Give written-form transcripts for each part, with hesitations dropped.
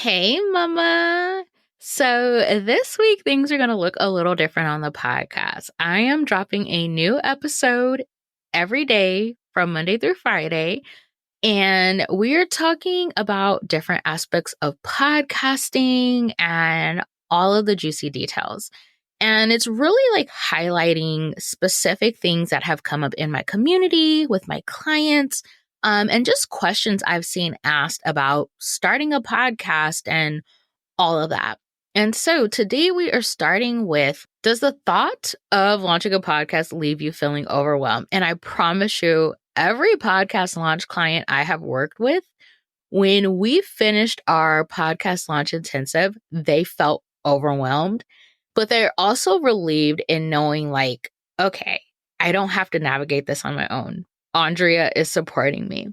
Hey, Mama. So this week, things are going to look a little different on the podcast. I am dropping a new episode every day from Monday through Friday, and we're talking about different aspects of podcasting and all of the juicy details. And it's really like highlighting specific things that have come up in my community with my clients, and just questions I've seen asked about starting a podcast and all of that. And so today we are starting with, does the thought of launching a podcast leave you feeling overwhelmed? And I promise you, every podcast launch client I have worked with, when we finished our podcast launch intensive, they felt overwhelmed, but they're also relieved in knowing, like, okay, I don't have to navigate this on my own. Andria is supporting me.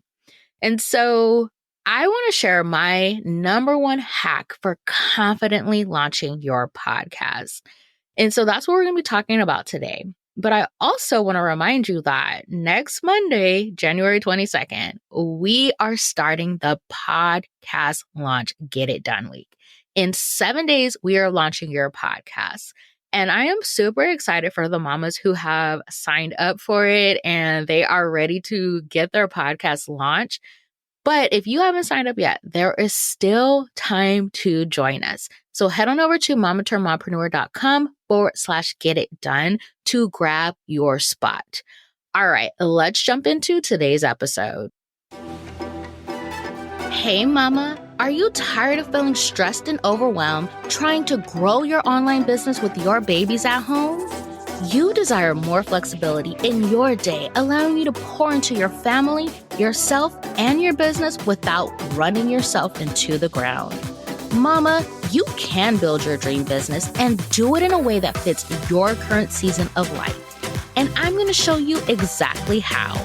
And so I want to share my number one hack for confidently launching your podcast. And so that's what we're going to be talking about today. But I also want to remind you that next Monday, January 22nd, we are starting the podcast launch Get It Done week. In 7 days, we are launching your podcast. And I am super excited for the mamas who have signed up for it and they are ready to get their podcast launched. But if you haven't signed up yet, there is still time to join us. So head on over to mamaturnmompreneur.com/get it done to grab your spot. All right, let's jump into today's episode. Hey, Mama, are you tired of feeling stressed and overwhelmed trying to grow your online business with your babies at home? You desire more flexibility in your day, allowing you to pour into your family, yourself, and your business without running yourself into the ground. Mama, you can build your dream business and do it in a way that fits your current season of life. And I'm going to show you exactly how.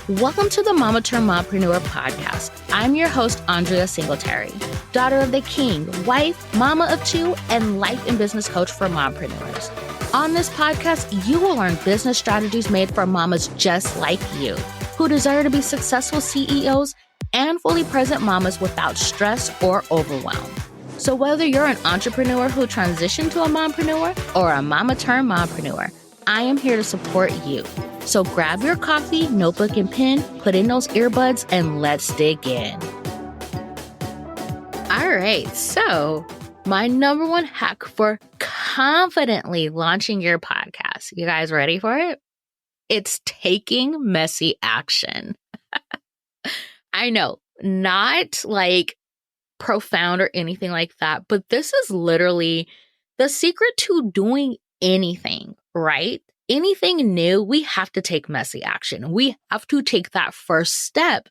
Welcome to the Mama Turned Mompreneur podcast. I'm your host, Andria Singletary, daughter of the king, wife, mama of two, and life and business coach for mompreneurs. On this podcast, you will learn business strategies made for mamas just like you, who desire to be successful CEOs and fully present mamas without stress or overwhelm. So whether you're an entrepreneur who transitioned to a mompreneur or a mama turned mompreneur, I am here to support you. So grab your coffee, notebook, and pen, put in those earbuds, and let's dig in. All right, so my number one hack for confidently launching your podcast. You guys ready for it? It's taking messy action. I know, not like profound or anything like that, but this is literally the secret to doing anything, right? Anything new, we have to take messy action. We have to take that first step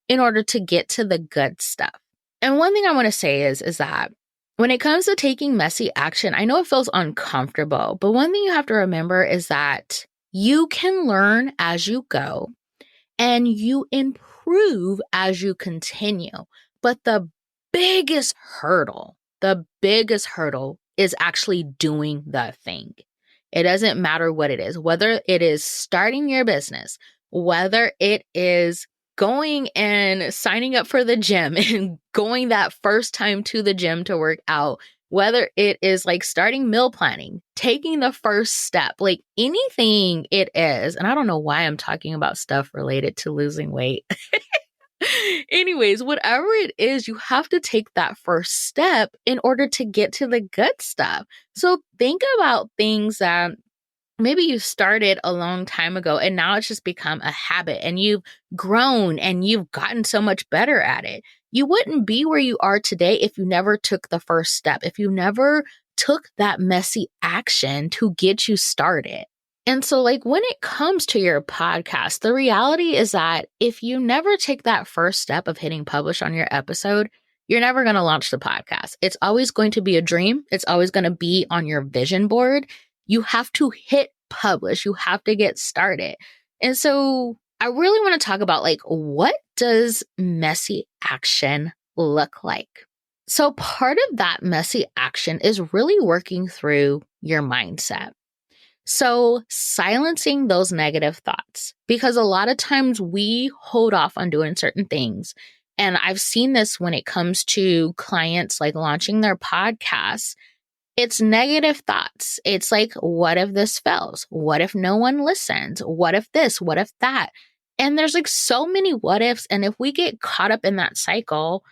in order to get to the good stuff. And one thing I want to say is that when it comes to taking messy action, I know it feels uncomfortable, but one thing you have to remember is that you can learn as you go and you improve as you continue. But the biggest hurdle is actually doing the thing. It doesn't matter what it is, whether it is starting your business, whether it is going and signing up for the gym and going that first time to the gym to work out, whether it is like starting meal planning, taking the first step, like anything it is. And I don't know why I'm talking about stuff related to losing weight. Anyways, whatever it is, you have to take that first step in order to get to the good stuff. So think about things that maybe you started a long time ago and now it's just become a habit and you've grown and you've gotten so much better at it. You wouldn't be where you are today if you never took the first step, if you never took that messy action to get you started. And so like when it comes to your podcast, the reality is that if you never take that first step of hitting publish on your episode, you're never going to launch the podcast. It's always going to be a dream. It's always going to be on your vision board. You have to hit publish. You have to get started. And so I really want to talk about like, what does messy action look like? So part of that messy action is really working through your mindset. So silencing those negative thoughts, because a lot of times we hold off on doing certain things And I've seen this when it comes to clients like launching their podcasts. It's negative thoughts. It's like, what if this fails? What if no one listens? What if this? What if that? And there's like so many what ifs. And if we get caught up in that cycle,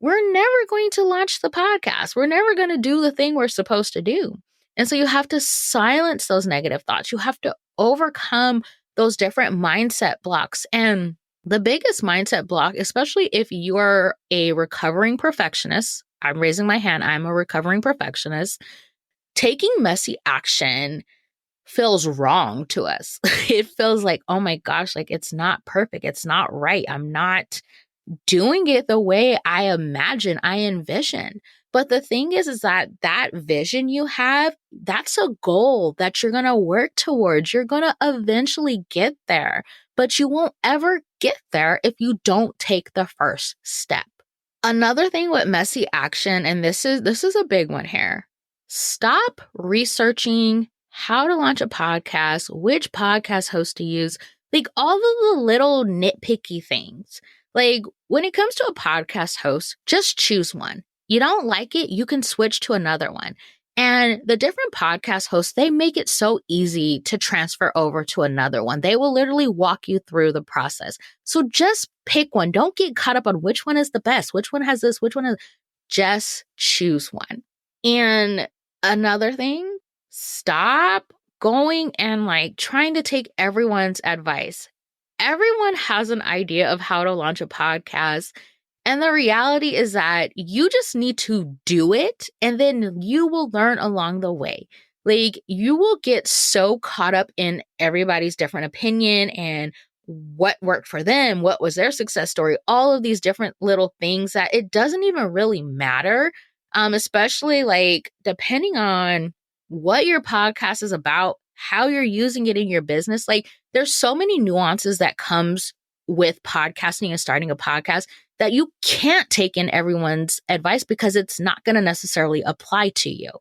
we're never going to launch the podcast. We're never going to do the thing we're supposed to do. And so you have to silence those negative thoughts. You have to overcome those different mindset blocks. And the biggest mindset block, especially if you are a recovering perfectionist, I'm raising my hand, I'm a recovering perfectionist, taking messy action feels wrong to us. It feels like, oh my gosh, like it's not perfect. It's not right. I'm not doing it the way I imagine, I envision. But the thing is that that vision you have, that's a goal that you're going to work towards. You're going to eventually get there, but you won't ever get there if you don't take the first step. Another thing with messy action, and this is a big one here. Stop researching how to launch a podcast, which podcast host to use, like all of the little nitpicky things. Like when it comes to a podcast host, just choose one. You don't like it, you can switch to another one. And the different podcast hosts, they make it so easy to transfer over to another one. They will literally walk you through the process. So just pick one. Don't get caught up on which one is the best, which one has this, which one is. Just choose one. And another thing, stop going and like trying to take everyone's advice. Everyone has an idea of how to launch a podcast. And the reality is that you just need to do it and then you will learn along the way. Like you will get so caught up in everybody's different opinion and what worked for them, what was their success story, all of these different little things that it doesn't even really matter. Especially like depending on what your podcast is about, how you're using it in your business. Like there's so many nuances that comes with podcasting and starting a podcast that you can't take in everyone's advice because it's not going to necessarily apply to you.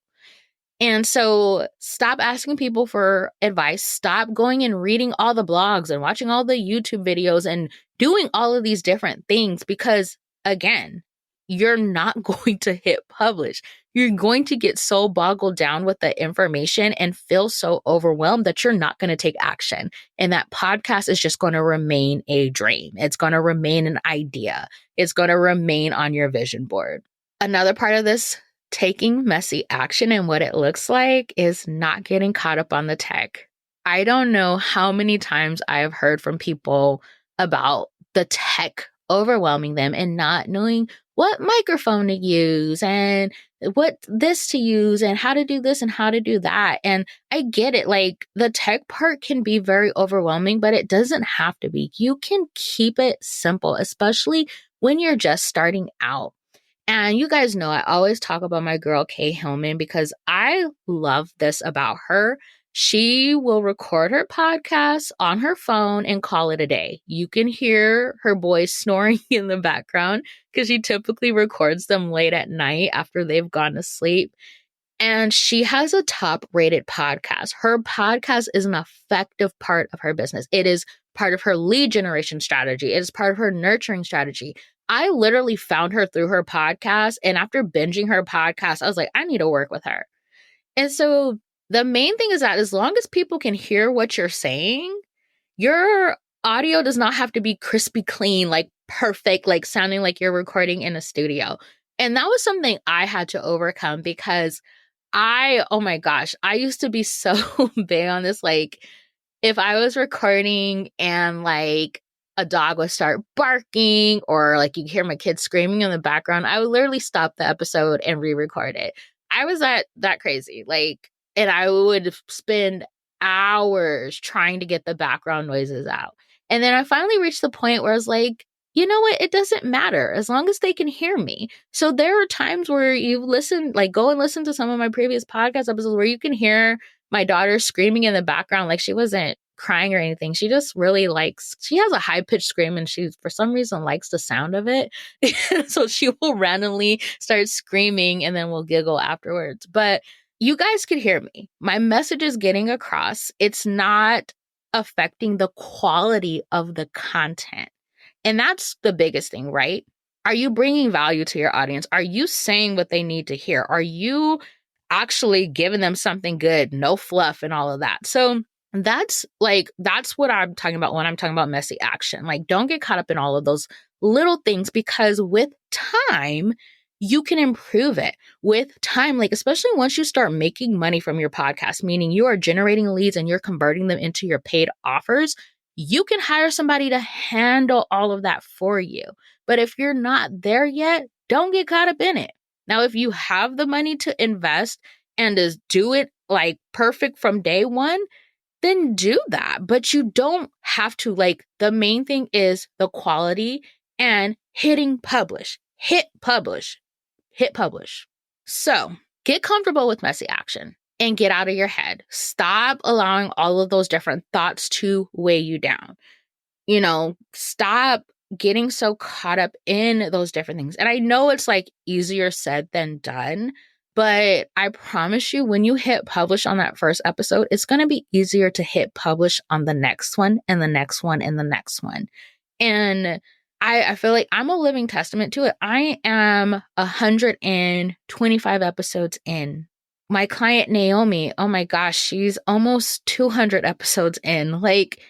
And so stop asking people for advice. Stop going and reading all the blogs and watching all the YouTube videos and doing all of these different things because, again, you're not going to hit publish. You're going to get so boggled down with the information and feel so overwhelmed that you're not going to take action. And that podcast is just going to remain a dream. It's going to remain an idea. It's going to remain on your vision board. Another part of this taking messy action and what it looks like is not getting caught up on the tech. I don't know how many times I have heard from people about the tech overwhelming them and not knowing what microphone to use and what this to use and how to do this and how to do that. And I get it. Like the tech part can be very overwhelming, but it doesn't have to be. You can keep it simple, especially when you're just starting out. And you guys know I always talk about my girl, Kay Hillman, because I love this about her. She will record her podcast on her phone and call it a day. You can hear her boys snoring in the background because she typically records them late at night after they've gone to sleep. And she has a top rated podcast. Her podcast is an effective part of her business. It is part of her lead generation strategy. It is part of her nurturing strategy. I literally found her through her podcast. And after binging her podcast, I was like, I need to work with her. And so the main thing is that as long as people can hear what you're saying, your audio does not have to be crispy clean, like perfect, like sounding like you're recording in a studio. And that was something I had to overcome because oh my gosh, I used to be so big on this. Like if I was recording and like a dog would start barking or like you hear my kids screaming in the background, I would literally stop the episode and re-record it. I was that crazy. Like, and I would spend hours trying to get the background noises out. And then I finally reached the point where I was like, you know what? It doesn't matter as long as they can hear me. So there are times where you listen, like go and listen to some of my previous podcast episodes where you can hear my daughter screaming in the background. Like she wasn't crying or anything. She just really she has a high pitched scream and she, for some reason, likes the sound of it. So she will randomly start screaming and then we'll giggle afterwards. But you guys could hear me. My message is getting across. It's not affecting the quality of the content. And that's the biggest thing, right? Are you bringing value to your audience? Are you saying what they need to hear? Are you actually giving them something good, no fluff and all of that? So that's what I'm talking about when I'm talking about messy action. Like, don't get caught up in all of those little things, because with time, you can improve it. With time, like, especially once you start making money from your podcast, meaning you are generating leads and you're converting them into your paid offers, you can hire somebody to handle all of that for you. But if you're not there yet, don't get caught up in it. Now, if you have the money to invest and just do it like perfect from day one, then do that. But you don't have to. Like, the main thing is the quality and hitting publish. Hit publish. Hit publish. So get comfortable with messy action and get out of your head. Stop allowing all of those different thoughts to weigh you down. Stop getting so caught up in those different things. And I know it's like easier said than done, but I promise you, when you hit publish on that first episode, it's going to be easier to hit publish on the next one and the next one and the next one. And I feel like I'm a living testament to it. I am 125 episodes in. My client, Naomi, oh my gosh, she's almost 200 episodes in. Like,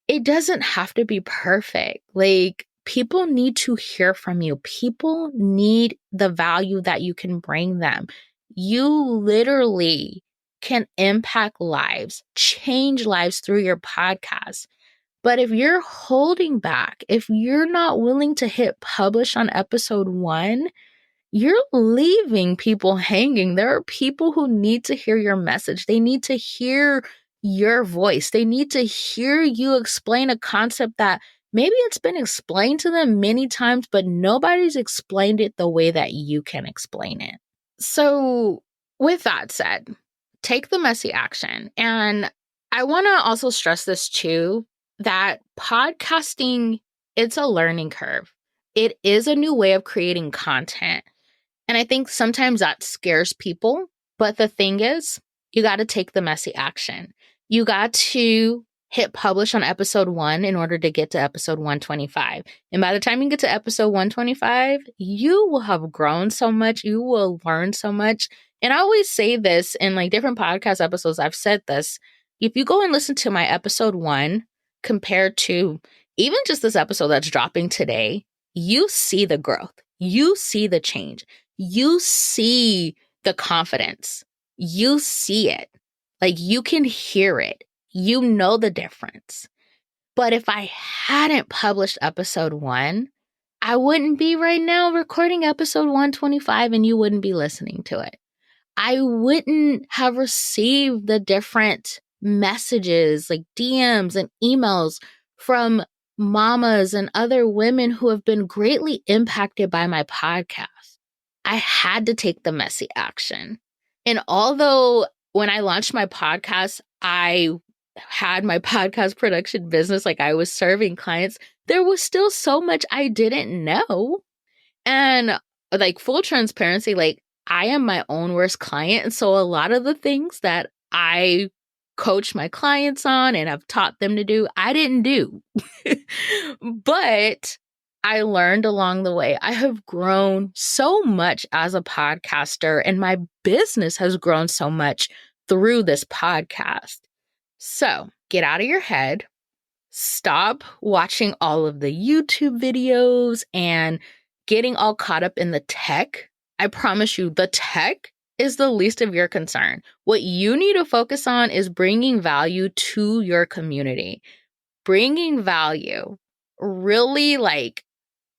it doesn't have to be perfect. Like, people need to hear from you. People need the value that you can bring them. You literally can impact lives, change lives through your podcast. But if you're holding back, if you're not willing to hit publish on episode 1, you're leaving people hanging. There are people who need to hear your message. They need to hear your voice. They need to hear you explain a concept that maybe it's been explained to them many times, but nobody's explained it the way that you can explain it. So with that said, take the messy action. And I want to also stress this too, that podcasting, it's a learning curve. It is a new way of creating content. And I think sometimes that scares people. But the thing is, you got to take the messy action. You got to hit publish on episode 1 in order to get to episode 125. And by the time you get to episode 125, you will have grown so much. You will learn so much. And I always say this in like different podcast episodes. I've said this. If you go and listen to my episode 1 compared to even just this episode that's dropping today, you see the growth. You see the change. You see the confidence. You see it. Like, you can hear it. You know the difference. But if I hadn't published episode 1, I wouldn't be right now recording episode 125 and you wouldn't be listening to it. I wouldn't have received the different messages like DMs and emails from mamas and other women who have been greatly impacted by my podcast. I had to take the messy action. And although when I launched my podcast, I had my podcast production business, like I was serving clients, there was still so much I didn't know. And like, full transparency, like, I am my own worst client. And so a lot of the things that I coach my clients on and I've taught them to do, I didn't do. But I learned along the way. I have grown so much as a podcaster, and my business has grown so much through this podcast. So get out of your head. Stop watching all of the YouTube videos and getting all caught up in the tech. I promise you, the tech is the least of your concern. What you need to focus on is bringing value to your community. Bringing value, really like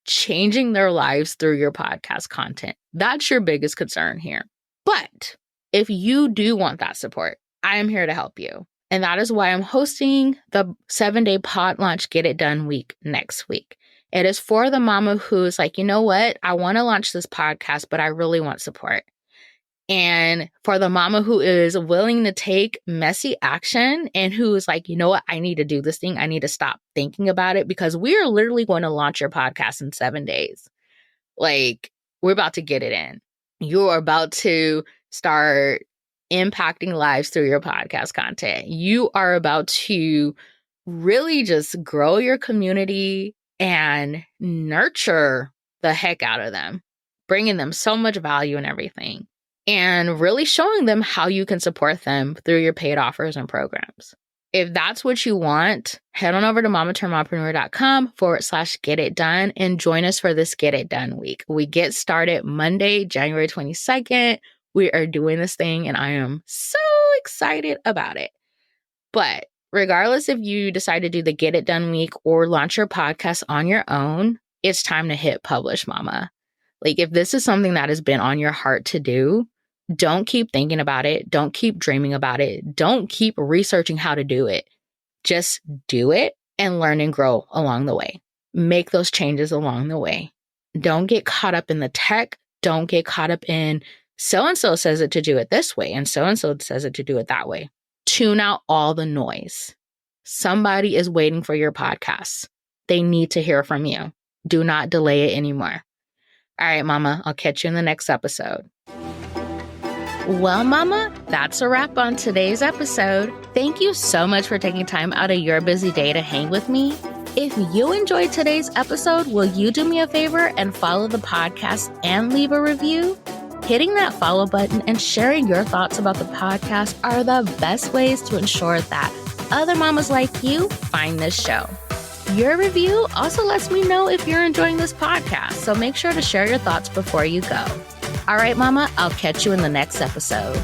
changing their lives through your podcast content. That's your biggest concern here. But if you do want that support, I am here to help you. And that is why I'm hosting the 7-day pod launch Get It Done week next week. It is for the mama who's like, you know what? I want to launch this podcast, but I really want support. And for the mama who is willing to take messy action and who is like, you know what? I need to do this thing. I need to stop thinking about it, because we are literally going to launch your podcast in 7 days. Like, we're about to get it in. You're about to start impacting lives through your podcast content. You are about to really just grow your community and nurture the heck out of them, bringing them so much value and everything, and really showing them how you can support them through your paid offers and programs. If that's what you want, head on over to mamaturnedmompreneur.com/get it done and join us for this Get It Done week. We get started Monday, January 22nd. We are doing this thing and I am so excited about it. But regardless if you decide to do the Get It Done week or launch your podcast on your own, it's time to hit publish, mama. Like, if this is something that has been on your heart to do, don't keep thinking about it. Don't keep dreaming about it. Don't keep researching how to do it. Just do it and learn and grow along the way. Make those changes along the way. Don't get caught up in the tech. Don't get caught up in so-and-so says it to do it this way and so-and-so says it to do it that way. Tune out all the noise. Somebody is waiting for your podcast. They need to hear from you. Do not delay it anymore. All right, mama, I'll catch you in the next episode. Well, mama, that's a wrap on today's episode. Thank you so much for taking time out of your busy day to hang with me. If you enjoyed today's episode, will you do me a favor and follow the podcast and leave a review? Hitting that follow button and sharing your thoughts about the podcast are the best ways to ensure that other mamas like you find this show. Your review also lets me know if you're enjoying this podcast, so make sure to share your thoughts before you go. All right, mama, I'll catch you in the next episode.